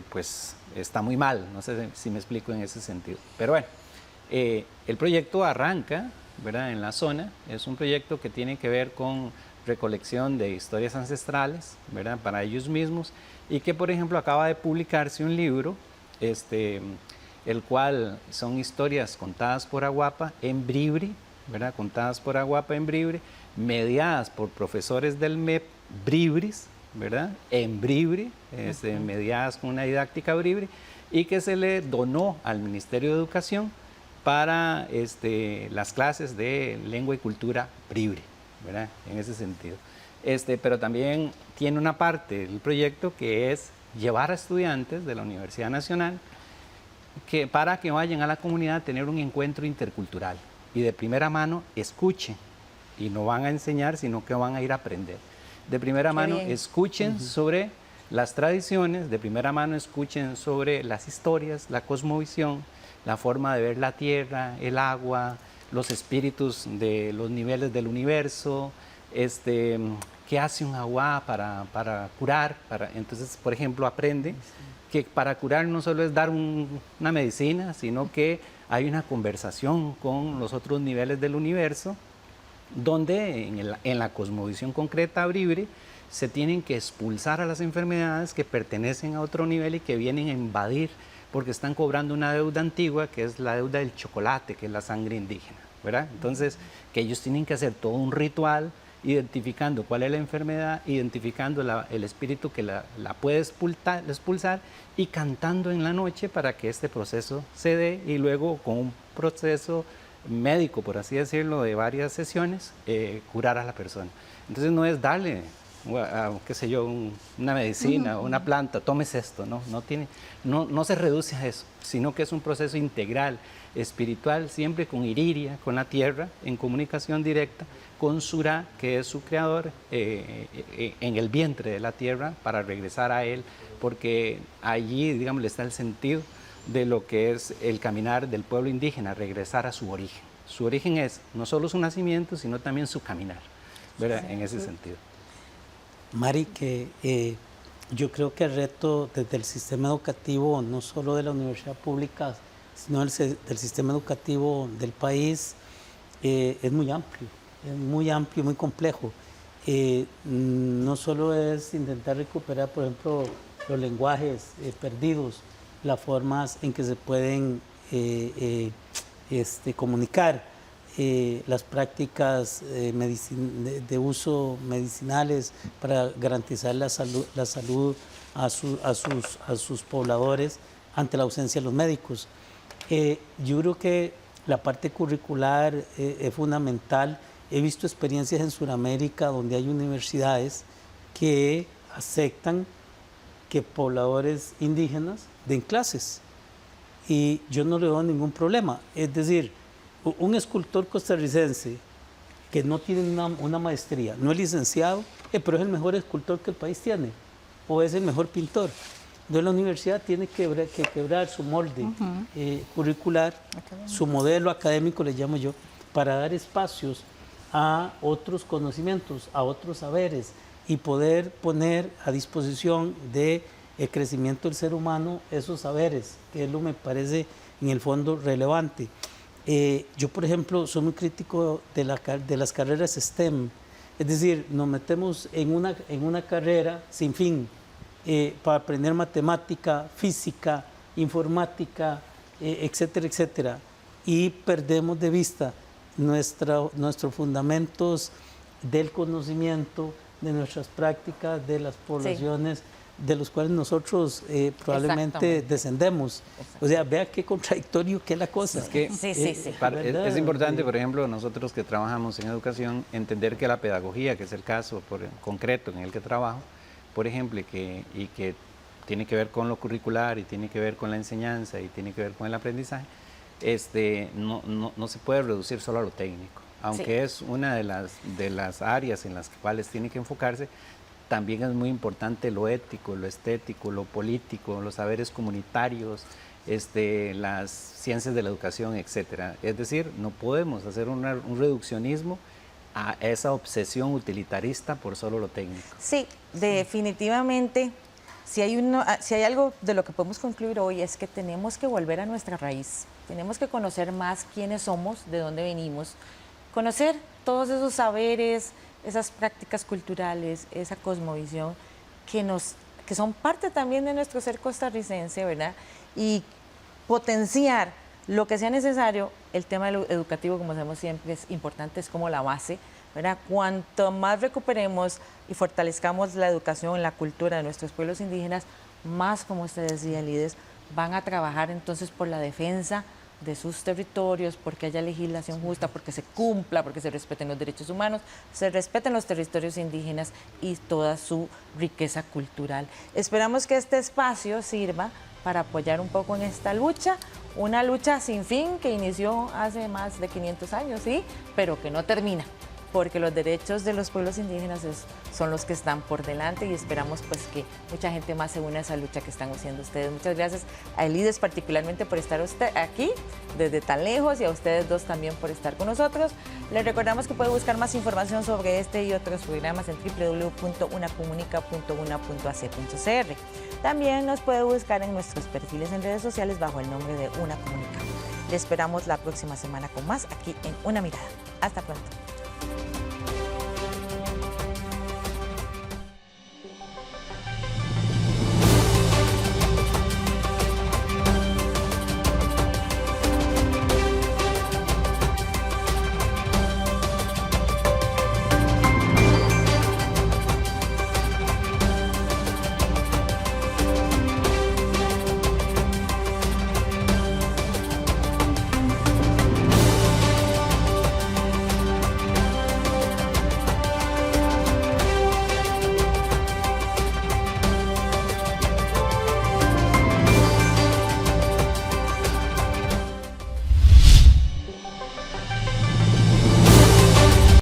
pues está muy mal, no sé si me explico en ese sentido. Pero bueno, el proyecto arranca, ¿verdad?, en la zona. Es un proyecto que tiene que ver con recolección de historias ancestrales, ¿verdad?, para ellos mismos, y que, por ejemplo, acaba de publicarse un libro, el cual son historias contadas por Aguapa en bribri, ¿verdad?, contadas por Aguapa en bribri, mediadas por profesores del MEP bribris, ¿verdad?, en bribri, mediadas con una didáctica bribri, y que se le donó al Ministerio de Educación para las clases de lengua y cultura bribri, ¿verdad?, en ese sentido. Pero también tiene una parte del proyecto que es llevar a estudiantes de la Universidad Nacional para que vayan a la comunidad a tener un encuentro intercultural y de primera mano escuchen, y no van a enseñar, sino que van a ir a aprender. De primera mano escuchen sobre las tradiciones, de primera mano escuchen sobre las historias, la cosmovisión, la forma de ver la tierra, el agua, los espíritus de los niveles del universo, qué hace un agua para curar. Entonces, por ejemplo, aprende que para curar no solo es dar una medicina, sino que hay una conversación con los otros niveles del universo, donde en la cosmovisión concreta bribri se tienen que expulsar a las enfermedades que pertenecen a otro nivel y que vienen a invadir, porque están cobrando una deuda antigua, que es la deuda del chocolate, que es la sangre indígena, ¿verdad? Entonces, que ellos tienen que hacer todo un ritual, identificando cuál es la enfermedad, identificando el espíritu que la puede expulsar y cantando en la noche para que este proceso se dé, y luego con un proceso médico, por así decirlo, de varias sesiones, curar a la persona. Entonces no es darle qué sé yo, una medicina, una planta, tomes esto, no se reduce a eso, sino que es un proceso integral, espiritual, siempre con Iriria, con la tierra, en comunicación directa, con Surá, que es su creador, en el vientre de la tierra, para regresar a él, porque allí, digamos, está el sentido de lo que es el caminar del pueblo indígena, regresar a su origen. Su origen es no solo su nacimiento, sino también su caminar, ¿verdad? Sí, en ese sentido. Mari, que yo creo que el reto desde el sistema educativo, no solo de la universidad pública, sino del sistema educativo del país, es muy amplio, muy complejo. No solo es intentar recuperar, por ejemplo, los lenguajes perdidos, las formas en que se pueden comunicar, las prácticas de uso medicinales para garantizar la salud a sus pobladores ante la ausencia de los médicos. Yo creo que la parte curricular es fundamental. He visto experiencias en Sudamérica donde hay universidades que aceptan que pobladores indígenas den clases y yo no le veo ningún problema. Es decir, un escultor costarricense que no tiene una maestría, no es licenciado, pero es el mejor escultor que el país tiene o es el mejor pintor. Entonces la universidad tiene que quebrar su molde curricular, su modelo académico, le llamo yo, para dar espacios a otros conocimientos, a otros saberes y poder poner a disposición del crecimiento del ser humano esos saberes, que es lo que me parece en el fondo relevante. Yo, por ejemplo, soy muy crítico de las carreras STEM, es decir, nos metemos en una carrera sin fin para aprender matemática, física, informática, etcétera, etcétera, y perdemos de vista nuestros fundamentos del conocimiento, de nuestras prácticas, de las poblaciones de los cuales nosotros probablemente descendemos. O sea, vea qué contradictorio que es la cosa. Es que es importante, por ejemplo, nosotros que trabajamos en educación, entender que la pedagogía, que es el caso concreto en el que trabajo, por ejemplo, y que tiene que ver con lo curricular y tiene que ver con la enseñanza y tiene que ver con el aprendizaje, no se puede reducir solo a lo técnico, aunque es una de las áreas en las cuales tiene que enfocarse. También es muy importante lo ético, lo estético, lo político, los saberes comunitarios, las ciencias de la educación, etcétera. Es decir, no podemos hacer un reduccionismo a esa obsesión utilitarista por solo lo técnico. Sí, definitivamente. Si hay algo de lo que podemos concluir hoy es que tenemos que volver a nuestra raíz. Tenemos que conocer más quiénes somos, de dónde venimos, conocer todos esos saberes, esas prácticas culturales, esa cosmovisión que son parte también de nuestro ser costarricense, ¿verdad? Y potenciar lo que sea necesario. El tema educativo, como sabemos siempre, es importante, es como la base, ¿verdad? Cuanto más recuperemos y fortalezcamos la educación, la cultura de nuestros pueblos indígenas, más, como usted decía, líderes, van a trabajar entonces por la defensa de sus territorios, porque haya legislación justa, porque se cumpla, porque se respeten los derechos humanos, se respeten los territorios indígenas y toda su riqueza cultural. Esperamos que este espacio sirva para apoyar un poco en esta lucha, una lucha sin fin que inició hace más de 500 años, ¿sí? Pero que no termina, porque los derechos de los pueblos indígenas son los que están por delante y esperamos pues que mucha gente más se una a esa lucha que están haciendo ustedes. Muchas gracias a Elides particularmente por estar aquí desde tan lejos y a ustedes dos también por estar con nosotros. Les recordamos que puede buscar más información sobre este y otros programas en www.unacomunica.una.ac.cr. También nos puede buscar en nuestros perfiles en redes sociales bajo el nombre de Una Comunica. Les esperamos la próxima semana con más aquí en Una Mirada. Hasta pronto.